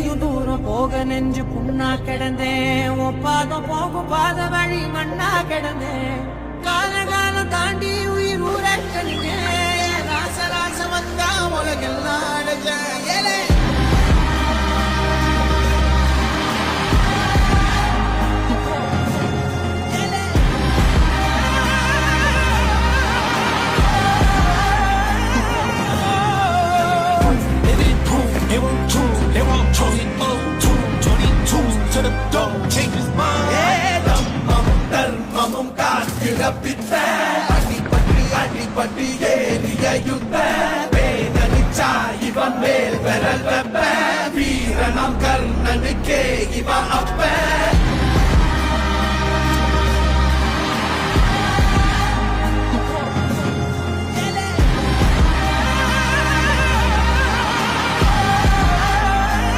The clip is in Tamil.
நீயும் தூரம் போக நெஞ்சு புண்ணா கிடந்தேன் ஒப்பாதம் போகும் பாத வழி மண்ணா கிடந்தேன் காலம் தாண்டி உயிர் ஊரக்கணினேன் ராச வந்தா உலகெல்லாம் அடைஞ்சேன் அடிபட்டு ஏறிய யுத்த வேதனிச்சா இவன் மேல் பெறல் வெப்ப வீரனாம் கர்ணனுக்கே இவன் அப்ப